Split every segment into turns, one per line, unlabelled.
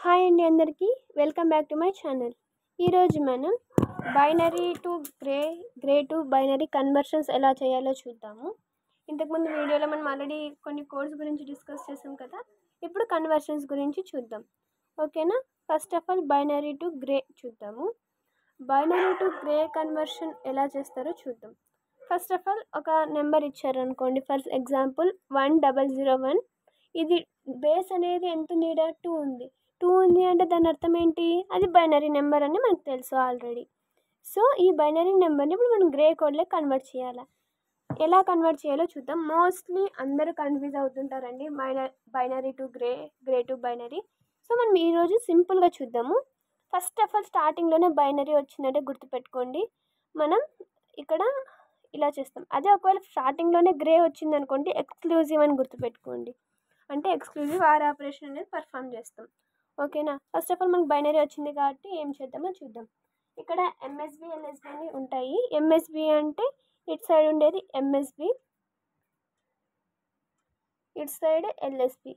Hi అండి అందరికీ welcome back to my channel. ఈరోజు మనం binary to gray to binary conversions ఎలా చేయాలో చూద్దాము. ఇంతకుముందు వీడియోలో మనం ఆల్రెడీ కొన్ని కోడ్స్ గురించి డిస్కస్ చేసాం కదా. ఇప్పుడు కన్వర్షన్స్ గురించి చూద్దాం. ఓకేనా. First of all binary to grey చూద్దాము. బైనరీ టు గ్రే కన్వర్షన్ ఎలా చేస్తారో చూద్దాం. ఫస్ట్ ఆఫ్ ఆల్ ఒక నెంబర్ ఇచ్చారనుకోండి. For example 1001. ఇది బేస్ అనేది ఎంత ఉంది? 2 ఉంది. 2 ఉంది అంటే దాని అర్థం ఏంటి? అది బైనరీ నెంబర్ అని మనకు తెలుసు ఆల్రెడీ. సో ఈ బైనరీ నెంబర్ని ఇప్పుడు మనం గ్రే కోడ్లో కన్వర్ట్ చేయాలి. ఎలా కన్వర్ట్ చేయాలో చూద్దాం. మోస్ట్లీ అందరూ కన్ఫ్యూజ్ అవుతుంటారండి binary to gray to binary. So మనం ఈరోజు సింపుల్గా చూద్దాము. ఫస్ట్ ఆఫ్ ఆల్ స్టార్టింగ్లోనే బైనరీ వచ్చిందంటే గుర్తుపెట్టుకోండి. మనం ఇక్కడ ఇలా చేస్తాం. అదే ఒకవేళ స్టార్టింగ్లోనే గ్రే వచ్చిందనుకోండి ఎక్స్క్లూజివ్ అని గుర్తుపెట్టుకోండి. అంటే ఎక్స్క్లూజివ్ ఆర్ ఆపరేషన్ అనేది పర్ఫామ్ చేస్తాం. ఓకేనా. ఫస్ట్ ఆఫ్ ఆల్ మనకు బైనరీ వచ్చింది కాబట్టి ఏం చేద్దామో చూద్దాం. ఇక్కడ ఎంఎస్బి ఎల్ఎస్బి అని ఉంటాయి. ఎంఎస్బి అంటే ఇటు సైడ్ ఉండేది ఎంఎస్బి, ఇటు సైడ్ ఎల్ఎస్బి.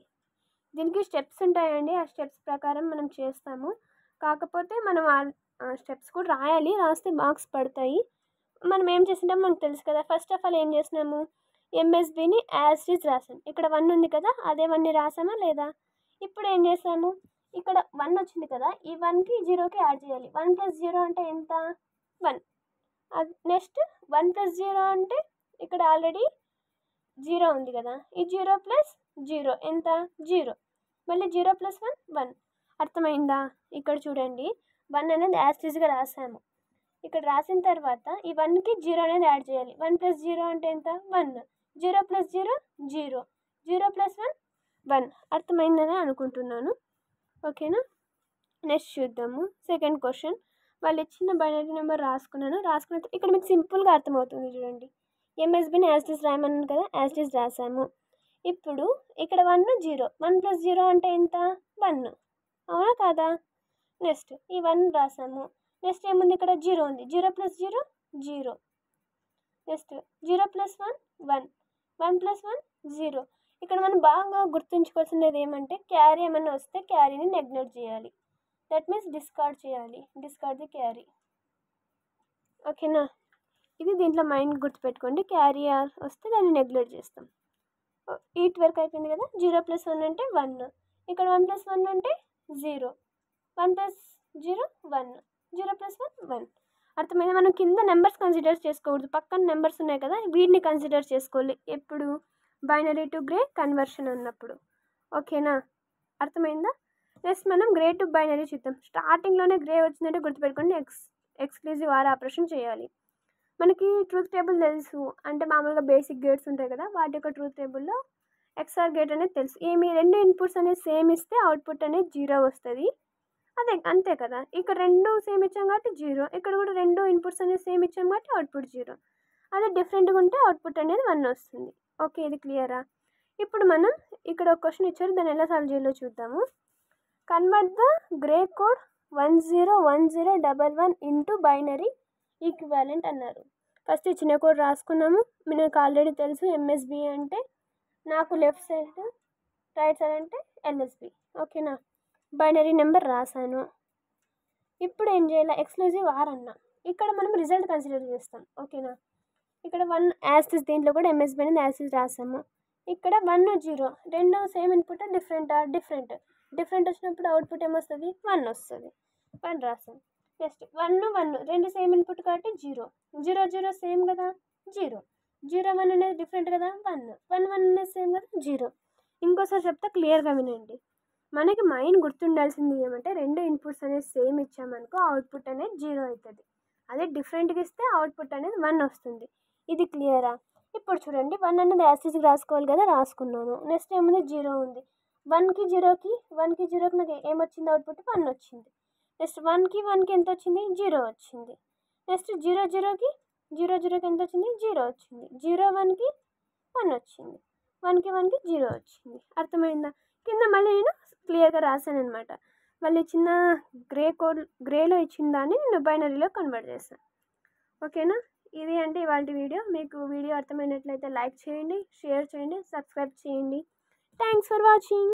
దీనికి స్టెప్స్ ఉంటాయండి. ఆ స్టెప్స్ ప్రకారం మనం చేస్తాము. కాకపోతే మనం ఆ స్టెప్స్ కూడా రాయాలి. రాస్తే మార్క్స్ పడతాయి. మనం ఏం చేసింటామో మనకు తెలుసు కదా. ఫస్ట్ ఆఫ్ ఆల్ ఏం చేసినాము? ఎంఎస్బిని యాజ్ ఇట్ ఈజ్ రాసాం. ఇక్కడ 1 ఉంది కదా, అదే 1ని రాసామా లేదా? ఇప్పుడు ఏం చేసాము? ఇక్కడ 1 వచ్చింది కదా, ఈ 1కి 0కి యాడ్ చేయాలి. 1 + 0 అంటే ఎంత? 1. నెక్స్ట్ 1 + 0 అంటే ఇక్కడ ఆల్రెడీ 0 ఉంది కదా, ఈ 0 + 0 ఎంత? 0. మళ్ళీ 0 + 1 1. అర్థమైందా? ఇక్కడ చూడండి, 1 అనేది యాజ్ ఇట్ ఈజ్గా రాసాము. ఇక్కడ రాసిన తర్వాత ఈ 1కి 0 అనేది యాడ్ చేయాలి. 1 + 0 అంటే ఎంత? 1. 0 + 0 0. 0 + 1 1. అర్థమైందని అనుకుంటున్నాను. ఓకేనా. నెక్స్ట్ చూద్దాము. Second question. వాళ్ళు ఇచ్చిన బైనరీ నెంబర్ రాసుకున్న ఇక్కడ మీకు సింపుల్గా అర్థమవుతుంది చూడండి. ఎంఎస్బిని యాజ్ ఇట్ ఈజ్ రాయమన్నాను కదా, యాజ్ ఇట్ ఈజ్ రాసాము. ఇప్పుడు ఇక్కడ 1 0. 1 + 0 అంటే ఎంత? 1. అవునా కాదా? నెక్స్ట్ ఈ 1 రాసాము. నెక్స్ట్ ఏముంది? ఇక్కడ 0 ఉంది. 0 + 0 0. నెక్స్ట్ 0 + 1 1. 1 + 1 0. ఇక్కడ మనం బాగా గుర్తుంచుకోవాల్సినది ఏమంటే క్యారీ ఏమన్నా వస్తే క్యారీని నెగ్లెక్ట్ చేయాలి. దట్ మీన్స్ డిస్కార్డ్ చేయాలి. Discard the carry. ఓకేనా. ఇది దీంట్లో మైండ్ గుర్తుపెట్టుకోండి. క్యారీ వస్తే దాన్ని నెగ్లెక్ట్ చేస్తాం. ఈట్ వరకు అయిపోయింది కదా. 0 + 1 అంటే 1. ఇక్కడ 1 + 1 అంటే 0. 1 + 0 1. 0 + 1 1. అర్థమైంది. మనం కింద నెంబర్స్ కన్సిడర్ చేసుకోకూడదు. పక్కన నెంబర్స్ ఉన్నాయి కదా, వీటిని కన్సిడర్ చేసుకోవాలి ఎప్పుడు? బైనరీ టు గ్రే కన్వర్షన్ అన్నప్పుడు. ఓకేనా. అర్థమైందా? నెక్స్ట్ మనం గ్రే టు బైనరీ చూద్దాం. స్టార్టింగ్లోనే గ్రే వచ్చిందంటే గుర్తుపెట్టుకోండి ఎక్స్క్లూజివ్ ఆర్ ఆపరేషన్ చేయాలి. మనకి ట్రూత్ టేబుల్ తెలుసు. అంటే మామూలుగా బేసిక్ గేట్స్ ఉంటాయి కదా, వాటి యొక్క ట్రూత్ టేబుల్లో ఎక్స్ఆర్ గేట్ అనేది తెలుసు. ఏమి 2 ఇన్పుట్స్ అనేది సేమ్ ఇస్తే అవుట్పుట్ అనేది 0 వస్తుంది. అదే అంతే కదా. ఇక్కడ 2 సేమ్ ఇచ్చాం కాబట్టి 0. ఇక్కడ కూడా 2 ఇన్పుట్స్ అనేది సేమ్ ఇచ్చాం కాబట్టి అవుట్పుట్ 0. అదే డిఫరెంట్గా ఉంటే అవుట్పుట్ అనేది 1 వస్తుంది. ఓకే, ఇది క్లియరా? ఇప్పుడు మనం ఇక్కడ ఒక క్వశ్చన్ ఇచ్చారు, దాన్ని ఎలా సాల్వ్ చేయాలో చూద్దాము. Convert the grey code 101011 into binary equivalent అన్నారు. ఫస్ట్ ఇచ్చిన కోడ్ రాసుకున్నాము. మీకు ఆల్రెడీ తెలుసు ఎంఎస్బి అంటే నాకు లెఫ్ట్ సైడ్, రైట్ సైడ్ అంటే ఎల్ఎస్బి. ఓకేనా. బైనరీ నెంబర్ రాశాను. ఇప్పుడు ఏం చేయాలి? ఎక్స్క్లూజివ్ ఆర్ అన్నా. ఇక్కడ మనం రిజల్ట్ కన్సిడర్ చేస్తాం. ఓకేనా. ఇక్కడ 1 యాజ్ ఇట్ ఈజ్, దీంట్లో కూడా ఎంఎస్బి అనేది యాజ్ ఇట్ ఈజ్ రాసాము. ఇక్కడ 1 0. 2 సేమ్ ఇన్పుట్ డిఫరెంట్ వచ్చినప్పుడు అవుట్పుట్ ఏమొస్తుంది? 1 వస్తుంది. 1 రాసాం. నెక్స్ట్ 1 1. 2 సేమ్ ఇన్పుట్ కాబట్టి 0. 0 0 సేమ్ కదా, 0. 0 1 అనేది డిఫరెంట్ కదా, 1. 1 1 అనేది సేమ్ కదా, 0. ఇంకోసారి చెప్తా, క్లియర్గా వినండి. మనకి మైండ్ గుర్తుండాల్సింది ఏమంటే 2 ఇన్పుట్స్ అనేది సేమ్ ఇచ్చామనుకో అవుట్పుట్ అనేది 0 అవుతుంది. అదే డిఫరెంట్గా ఇస్తే అవుట్పుట్ అనేది 1 వస్తుంది. ఇది క్లియరా? ఇప్పుడు చూడండి, 1 అనేది యాజ్ ఇట్ ఈజ్ రాసుకోవాలి కదా, రాసుకున్నాను. నెక్స్ట్ ఏముంది? 0 ఉంది. 1కి 0కి నాకు ఏమొచ్చింది? అవుట్పుట్ 1 వచ్చింది. నెక్స్ట్ 1కి ఎంత వచ్చింది? 0 వచ్చింది. నెక్స్ట్ 0 0కి ఎంత వచ్చింది? 0 వచ్చింది. 0 1కి 1 వచ్చింది. 1కి 0 వచ్చింది. అర్థమైందా? కింద మళ్ళీ నేను క్లియర్గా రాశాను అనమాట. మళ్ళీ చిన్న గ్రేలో ఇచ్చిన దాన్ని నేను బైనరీలో కన్వర్ట్ చేశాను. ఓకేనా. ఇది అంటే ఇవాళ వీడియో. మీకు వీడియో అర్థమైనట్లయితే లైక్ చేయండి, షేర్ చేయండి, సబ్స్క్రైబ్ చేయండి. Thanks for watching.